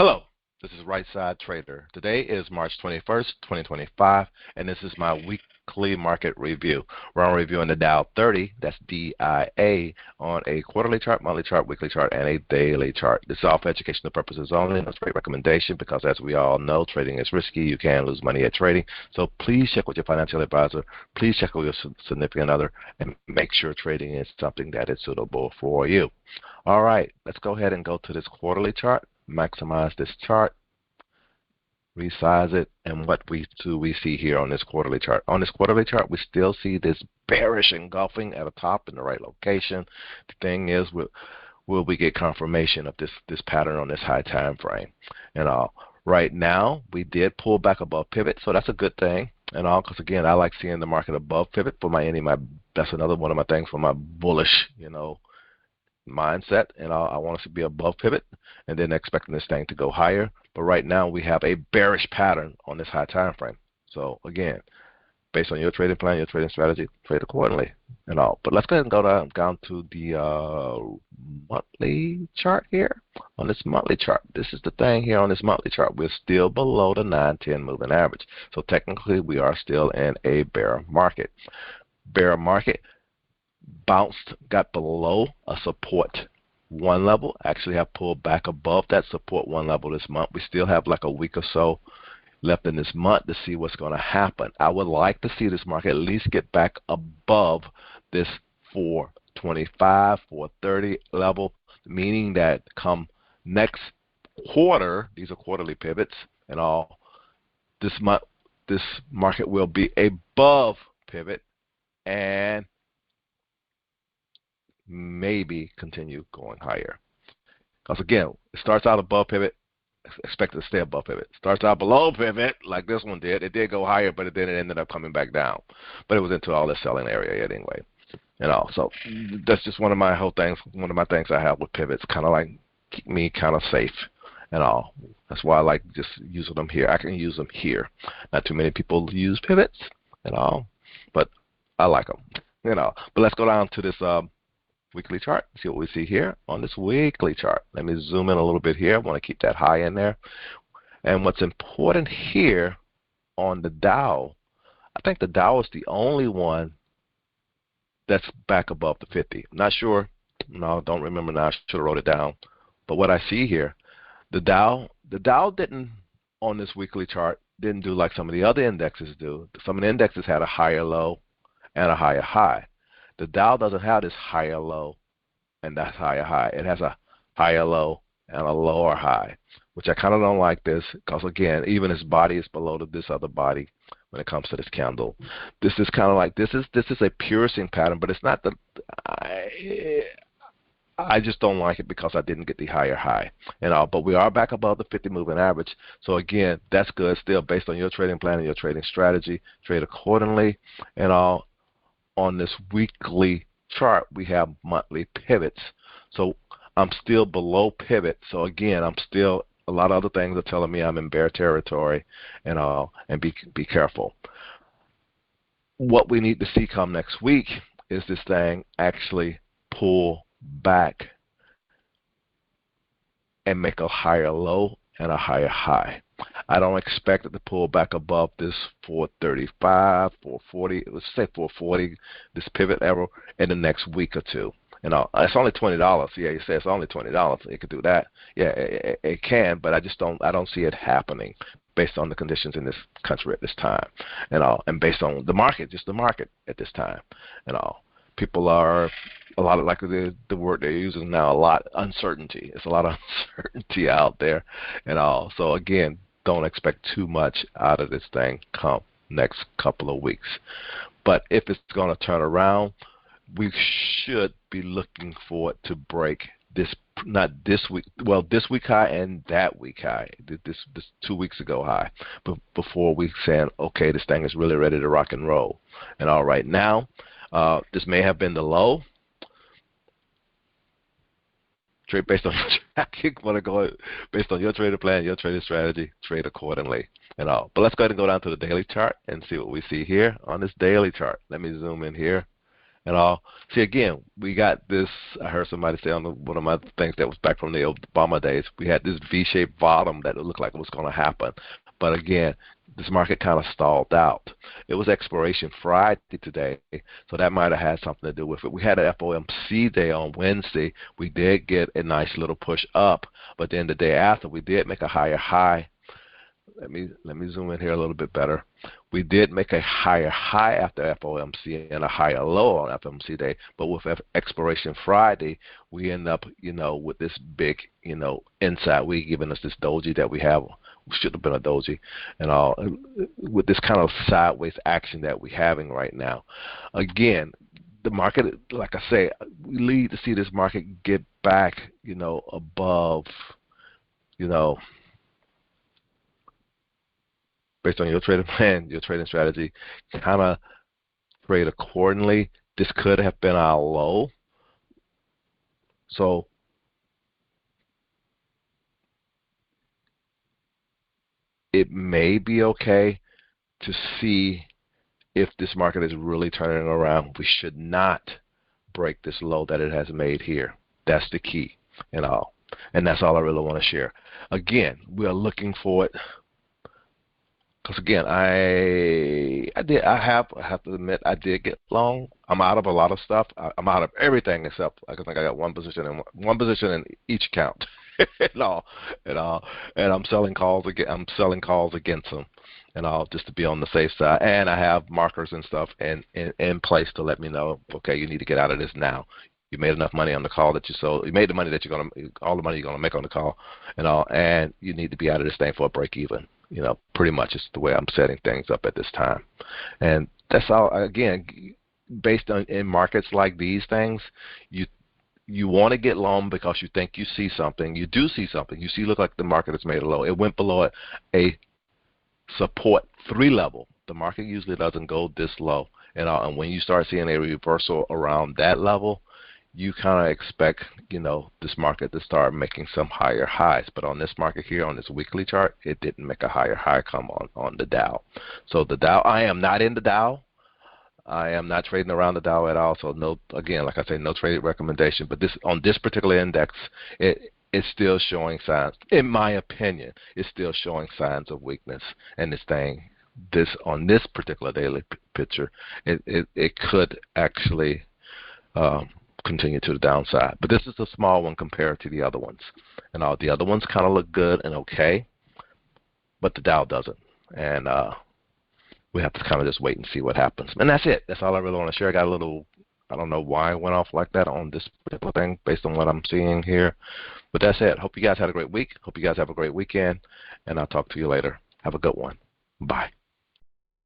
Hello, this is Right Side Trader. Today is March 21st, 2025, and this is my weekly market review. We're on reviewing the Dow 30, that's DIA, on a quarterly chart, monthly chart, weekly chart, and a daily chart. This is all for educational purposes only, and it's a great recommendation because, as we all know, trading is risky. You can lose money at trading, so please check with your financial advisor. Please check with your significant other, and make sure trading is something that is suitable for you. All right, let's go ahead and go to this quarterly chart. Maximize this chart, resize it, and what we see here on this quarterly chart. On this quarterly chart, we still see this bearish engulfing at the top in the right location. The thing is, will we get confirmation of this pattern on this high time frame? And right now, we did pull back above pivot, so that's a good thing. And because again, I like seeing the market above pivot for that's another one of my things for my bullish, mindset, and I want us to be above pivot and then expecting this thing to go higher. But right now we have a bearish pattern on this high time frame. So again, based on your trading plan, your trading strategy, trade accordingly and all. But let's go ahead and go down to the monthly chart here. On this monthly chart, this is the thing here on this monthly chart. We're still below the 9-10 moving average. So technically we are still in a bear market. Bear market. Bounced, got below a support 1 level, actually have pulled back above that support 1 level this month. We still have like a week or so left in this month to see what's going to happen. I would like to see this market at least get back above this 425, 430 level, meaning that come next quarter, these are quarterly pivots and all, this market will be above pivot and maybe continue going higher. Because again, it starts out above pivot, expected to stay above pivot. Starts out below pivot, like this one did. It did go higher, but then it ended up coming back down. But it was into all this selling area yet anyway. So that's just one of my things I have with pivots, kind of like keep me kind of safe and all. That's why I like just using them here. I can use them here. Not too many people use pivots and all, but I like them. But let's go down to this weekly chart. See what we see here on this weekly chart. Let me zoom in a little bit here. I want to keep that high in there. And what's important here on the Dow, I think the Dow is the only one that's back above the 50. I'm not sure. No, don't remember now. I should have wrote it down. But what I see here, the Dow didn't, on this weekly chart, didn't do like some of the other indexes do. Some of the indexes had a higher low and a higher high. The Dow doesn't have this higher low and that higher high. It has a higher low and a lower high, which I kind of don't like this because, again, even its body is below this other body when it comes to this candle. This is kind of like, this is a piercing pattern, but it's not I just don't like it because I didn't get the higher high and all. But we are back above the 50 moving average. So again, that's good. Still based on your trading plan and your trading strategy, trade accordingly and all. On this weekly chart, we have monthly pivots. So I'm still below pivot. So again, a lot of other things are telling me I'm in bear territory and all, and be careful. What we need to see come next week is this thing actually pull back and make a higher low and a higher high. I don't expect it to pull back above this 435, 440, let's say 440, this pivot level in the next week or two. It's only $20. Yeah, you say it's only $20. It could do that. Yeah, it can, but I don't see it happening based on the conditions in this country at this time and based on the market, just the market at this time People are a lot of, like the word they're using now, a lot uncertainty. It's a lot of uncertainty out there So again, don't expect too much out of this thing come next couple of weeks. But if it's going to turn around, we should be looking for it to break this, not this week, well, this week high and that week high, this 2 weeks ago high, but before we saying, okay, this thing is really ready to rock and roll. Right now, this may have been the low. Trade based on your tracking. Want to go based on your trading plan, your trading strategy. Trade accordingly But let's go ahead and go down to the daily chart and see what we see here on this daily chart. Let me zoom in here and all. See, again, we got this. I heard somebody say on one of my things that was back from the Obama days. We had this V-shaped bottom that it looked like it was going to happen, but again, this market kind of stalled out. It was expiration Friday today, so that might have had something to do with it. We had an FOMC day on Wednesday. We did get a nice little push up, but then the day after, we did make a higher high. Let me zoom in here a little bit better. We did make a higher high after FOMC and a higher low on FOMC day, but with expiration Friday, we end up, with this big, inside. We giving us this doji that we have. Should have been a doji, and all with this kind of sideways action that we're having right now. Again, the market, like I say, we need to see this market get back, above, you know, based on your trading plan, your trading strategy, kind of trade accordingly. This could have been our low. So it may be okay to see if this market is really turning around. We should not break this low that it has made here. That's the key and all. And that's all I really want to share. Again, we are looking for it. Because again, I have to admit I did get long. I'm out of a lot of stuff. I'm out of everything except I think I got one position in each account, and all, and all, and I'm selling calls again. I'm selling calls against them, and all, just to be on the safe side. And I have markers and stuff in place to let me know, okay, you need to get out of this now. You made enough money on the call that you sold. You made the money that all the money you're gonna make on the call, and all, and you need to be out of this thing for a break even. Pretty much is the way I'm setting things up at this time. And that's all. Again, based on in markets like these things, you want to get long because you think you see something. You do see something. You see, look like the market has made a low. It went below a support 3 level. The market usually doesn't go this low. And when you start seeing a reversal around that level, you kind of expect, this market to start making some higher highs. But on this market here, on this weekly chart, it didn't make a higher high come on the Dow. So the Dow, I am not in the Dow. I am not trading around the Dow at all. So no, again, like I say, no trade recommendation. But on this particular index, it's still showing signs. In my opinion, it's still showing signs of weakness. And on this particular daily picture, it could actually continue to the downside. But this is a small one compared to the other ones. And all the other ones kind of look good and okay, but the Dow doesn't. And we have to kind of just wait and see what happens. And that's it. That's all I really want to share. I got a little, I don't know why I went off like that on this particular thing based on what I'm seeing here. But that's it. Hope you guys had a great week. Hope you guys have a great weekend. And I'll talk to you later. Have a good one. Bye.